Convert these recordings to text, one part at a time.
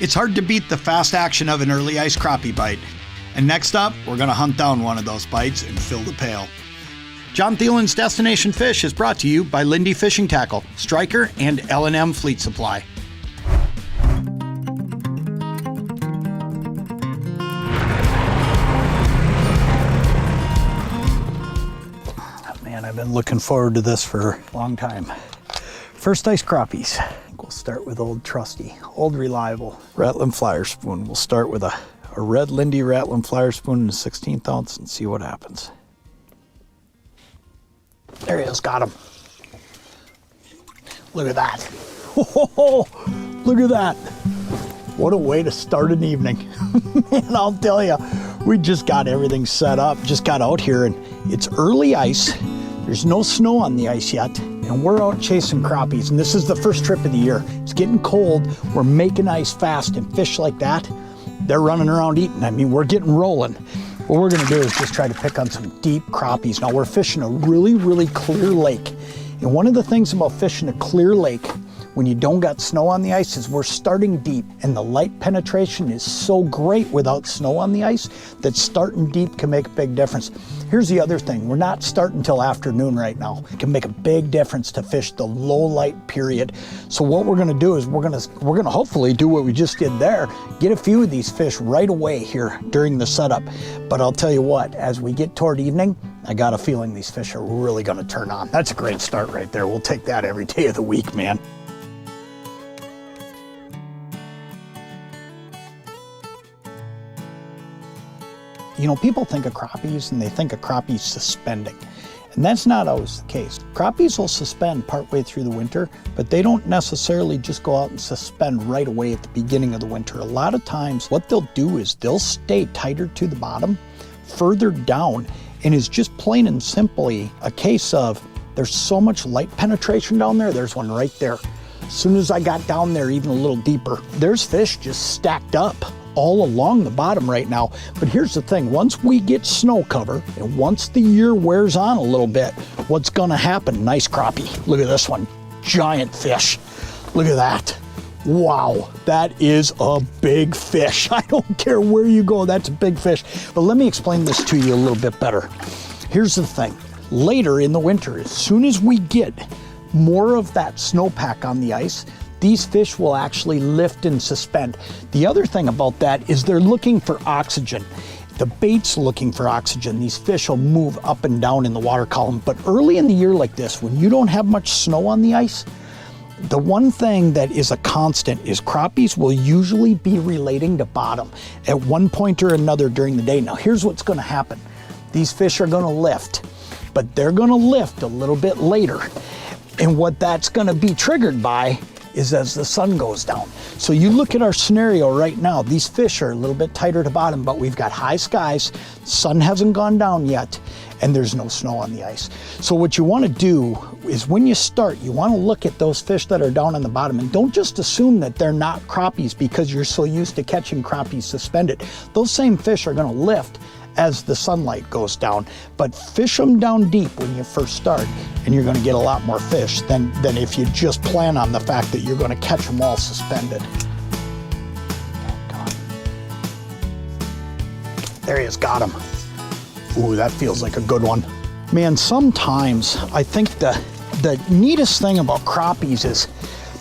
It's hard to beat the fast action of an early ice crappie bite. And next up, we're gonna hunt down one of those bites and fill the pail. John Thelen's Destination Fish is brought to you by Lindy Fishing Tackle, Striker, and L&M Fleet Supply. Man, I've been looking forward to this for a long time. First ice crappies. We'll start with old trusty, old reliable Rattling Flyer Spoon. We'll start with a red Lindy Rattling Flyer Spoon in a 16th ounce and see what happens. There he is, got him. Look at that. Oh, look at that. What a way to start an evening. Man, I'll tell you, we just got everything set up, just got out here, and it's early ice. There's no snow on the ice yet, and we're out chasing crappies, and this is the first trip of the year. It's getting cold, we're making ice fast, and fish like that, they're running around eating. I mean, we're getting rolling. What we're gonna do is just try to pick on some deep crappies. Now, we're fishing a really, really clear lake, and one of the things about fishing a clear lake when you don't got snow on the ice is we're starting deep, and the light penetration is so great without snow on the ice that starting deep can make a big difference. Here's the other thing, we're not starting till afternoon right now. It can make a big difference to fish the low light period. So what we're gonna do is we're gonna hopefully do what we just did there, get a few of these fish right away here during the setup. But I'll tell you what, as we get toward evening, I got a feeling these fish are really gonna turn on. That's a great start right there. We'll take that every day of the week, man. You know, people think of crappies and they think of crappies suspending. And that's not always the case. Crappies will suspend partway through the winter, but they don't necessarily just go out and suspend right away at the beginning of the winter. A lot of times what they'll do is they'll stay tighter to the bottom, further down, and it's just plain and simply a case of there's so much light penetration down there. There's one right there. As soon as I got down there even a little deeper, there's fish just stacked up all along the bottom right now. But here's the thing, once we get snow cover and once the year wears on a little bit, what's gonna happen? Nice crappie. Look at this one, giant fish. Look at that. Wow, that is a big fish. I don't care where you go, that's a big fish. But let me explain this to you a little bit better. Here's the thing, later in the winter, as soon as we get more of that snowpack on the ice, these fish will actually lift and suspend. The other thing about that is they're looking for oxygen. The bait's looking for oxygen. These fish will move up and down in the water column. But early in the year like this, when you don't have much snow on the ice, the one thing that is a constant is crappies will usually be relating to bottom at one point or another during the day. Now here's what's gonna happen. These fish are gonna lift, but they're gonna lift a little bit later. And what that's gonna be triggered by is as the sun goes down. So you look at our scenario right now, these fish are a little bit tighter to bottom, but we've got high skies, sun hasn't gone down yet, and there's no snow on the ice. So what you wanna do is when you start, you wanna look at those fish that are down on the bottom, and don't just assume that they're not crappies because you're so used to catching crappies suspended. Those same fish are gonna lift as the sunlight goes down, but fish them down deep when you first start, and you're gonna get a lot more fish than if you just plan on the fact that you're gonna catch them all suspended. There he is, got him. Ooh, that feels like a good one. Man, sometimes I think the neatest thing about crappies is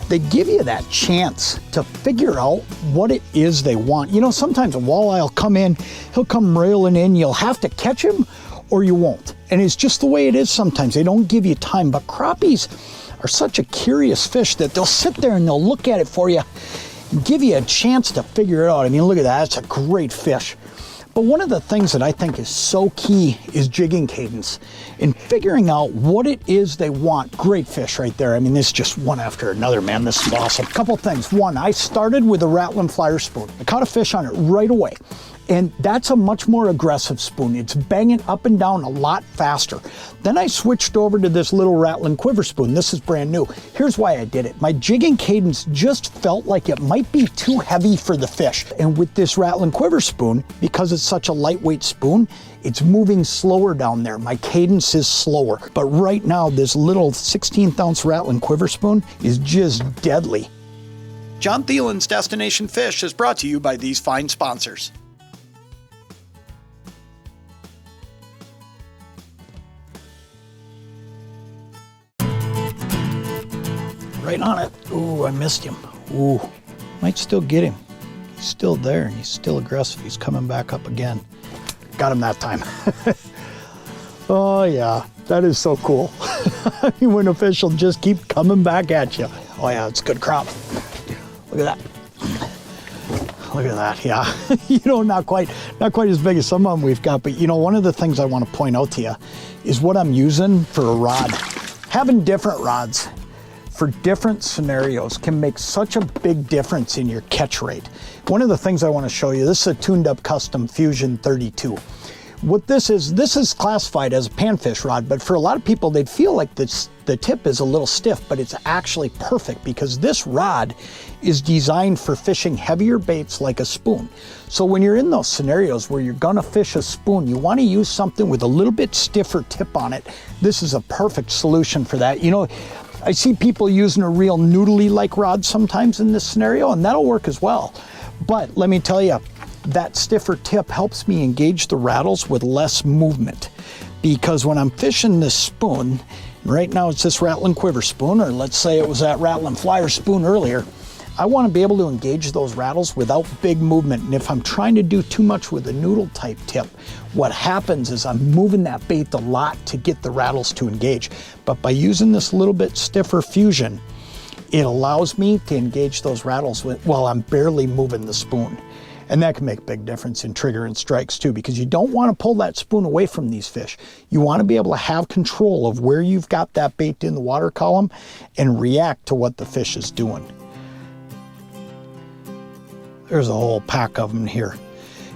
they give you that chance to figure out what it is they want. You know, sometimes a walleye will come in, he'll come railing in, you'll have to catch him or you won't. And it's just the way it is sometimes. They don't give you time, but crappies are such a curious fish that they'll sit there and they'll look at it for you and give you a chance to figure it out. I mean, look at that, it's a great fish. But one of the things that I think is so key is jigging cadence and figuring out what it is they want. Great fish right there. I mean, this is just one after another, man. This is awesome. Couple things. One, I started with a Rattling Flyer Spoon. I caught a fish on it right away. And that's a much more aggressive spoon. It's banging up and down a lot faster. Then I switched over to this little Rattling Quiver Spoon. This is brand new. Here's why I did it. My jigging cadence just felt like it might be too heavy for the fish. And with this Rattling Quiver Spoon, because it's such a lightweight spoon, it's moving slower down there. My cadence is slower. But right now, this little 16th ounce Rattling Quiver Spoon is just deadly. John Thelen's Destination Fish is brought to you by these fine sponsors. Right on it. Ooh, I missed him. Ooh, might still get him. He's still there and he's still aggressive. He's coming back up again. Got him that time. Oh yeah, that is so cool. I mean, when a fish will just keep coming back at you. Oh yeah, it's a good crop. Look at that. Look at that, yeah. You know, not quite as big as some of them we've got, but you know, one of the things I want to point out to you is what I'm using for a rod. Having different rods for different scenarios can make such a big difference in your catch rate. One of the things I want to show you, this is a tuned up custom Fusion 32. What this is classified as a panfish rod, but for a lot of people, they'd feel like the tip is a little stiff, but it's actually perfect because this rod is designed for fishing heavier baits like a spoon. So when you're in those scenarios where you're gonna fish a spoon, you wanna use something with a little bit stiffer tip on it. This is a perfect solution for that. You know, I see people using a real noodly-like rod sometimes in this scenario, and that'll work as well. But let me tell you, that stiffer tip helps me engage the rattles with less movement. Because when I'm fishing this spoon, right now it's this rattling quiver spoon, or let's say it was that rattling flyer spoon earlier, I want to be able to engage those rattles without big movement. And if I'm trying to do too much with a noodle type tip, what happens is I'm moving that bait a lot to get the rattles to engage. But by using this little bit stiffer Fusion, it allows me to engage those rattles while I'm barely moving the spoon. And that can make a big difference in trigger and strikes too, because you don't want to pull that spoon away from these fish. You want to be able to have control of where you've got that bait in the water column and react to what the fish is doing. There's a whole pack of them here.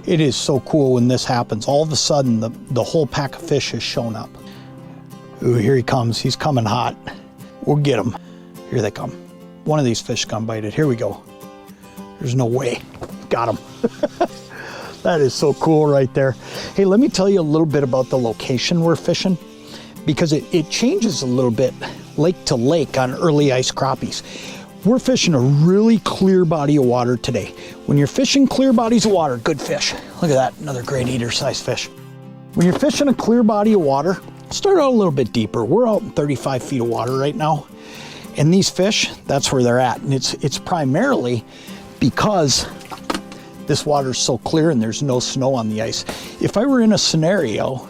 It is so cool when this happens. All of a sudden, the whole pack of fish has shown up. Ooh, here he comes. He's coming hot. We'll get him. Here they come. One of these fish gonna bite it. Here we go. There's no way. Got him. That is so cool right there. Hey, let me tell you a little bit about the location we're fishing, because it changes a little bit lake to lake on early ice crappies. We're fishing a really clear body of water today. When you're fishing clear bodies of water, good fish. Look at that, another great eater size fish. When you're fishing a clear body of water, start out a little bit deeper. We're out in 35 feet of water right now. And these fish, that's where they're at. And it's primarily because this water is so clear and there's no snow on the ice. If I were in a scenario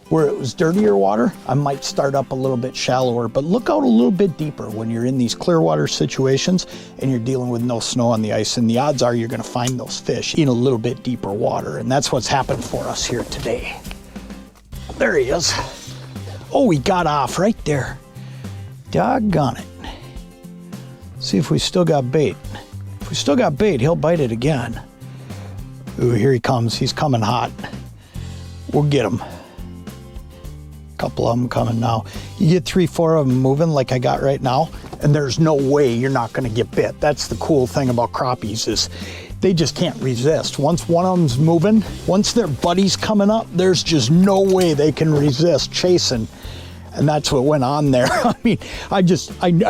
where it was dirtier water, I might start up a little bit shallower, but look out a little bit deeper when you're in these clear water situations and you're dealing with no snow on the ice, and the odds are you're gonna find those fish in a little bit deeper water, and that's what's happened for us here today. There he is. Oh, he got off right there. Doggone it. See if we still got bait. If we still got bait, he'll bite it again. Ooh, here he comes. He's coming hot. We'll get him. Couple of them coming now. You get 3-4 of them moving like I got right now, and there's no way you're not going to get bit. That's the cool thing about crappies, is they just can't resist. Once one of them's moving, once their buddy's coming up, there's just no way they can resist chasing. And that's what went on there. I mean, I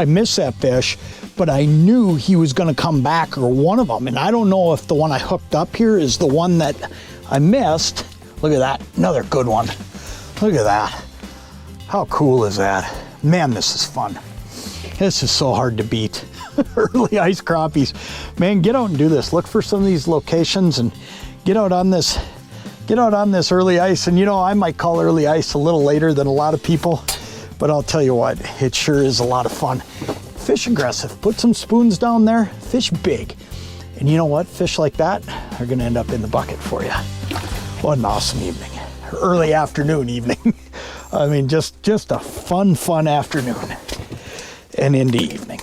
missed that fish, but I knew he was going to come back, or one of them. And I don't know if the one I hooked up here is the one that I missed. Look at that, another good one. Look at that. How cool is that? Man, this is fun. This is so hard to beat. Early ice crappies. Man, get out and do this. Look for some of these locations and get out on this early ice. And you know, I might call early ice a little later than a lot of people, but I'll tell you what, it sure is a lot of fun. Fish aggressive. Put some spoons down there, fish big. And you know what? Fish like that are gonna end up in the bucket for you. What an awesome evening. Early afternoon evening. I mean, just a fun afternoon and into evening.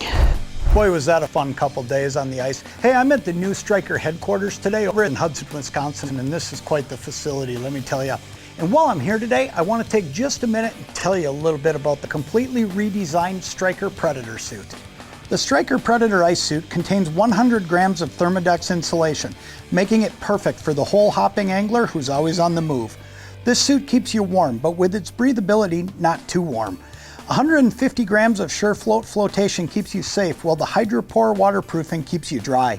Boy, was that a fun couple days on the ice. Hey, I'm at the new Striker headquarters today over in Hudson, Wisconsin, and this is quite the facility, let me tell you. And while I'm here today, I want to take just a minute and tell you a little bit about the completely redesigned Striker Predator suit. The Striker Predator ice suit contains 100 grams of Thermodex insulation, making it perfect for the hole hopping angler who's always on the move. This suit keeps you warm, but with its breathability, not too warm. 150 grams of Sure Float flotation keeps you safe, while the Hydropore waterproofing keeps you dry.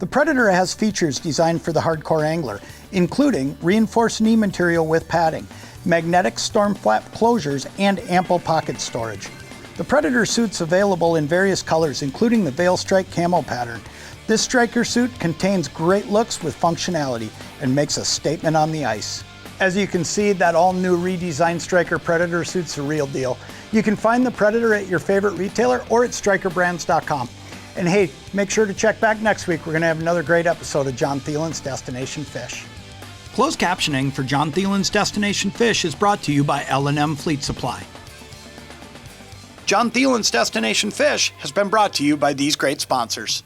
The Predator has features designed for the hardcore angler, including reinforced knee material with padding, magnetic storm flap closures, and ample pocket storage. The Predator suit's available in various colors, including the Veil Strike camo pattern. This striker suit contains great looks with functionality and makes a statement on the ice. As you can see, that all-new redesigned Striker Predator suit's a real deal. You can find the Predator at your favorite retailer or at strikerbrands.com. And hey, make sure to check back next week. We're going to have another great episode of John Thelen's Destination Fish. Closed captioning for John Thelen's Destination Fish is brought to you by L&M Fleet Supply. John Thelen's Destination Fish has been brought to you by these great sponsors.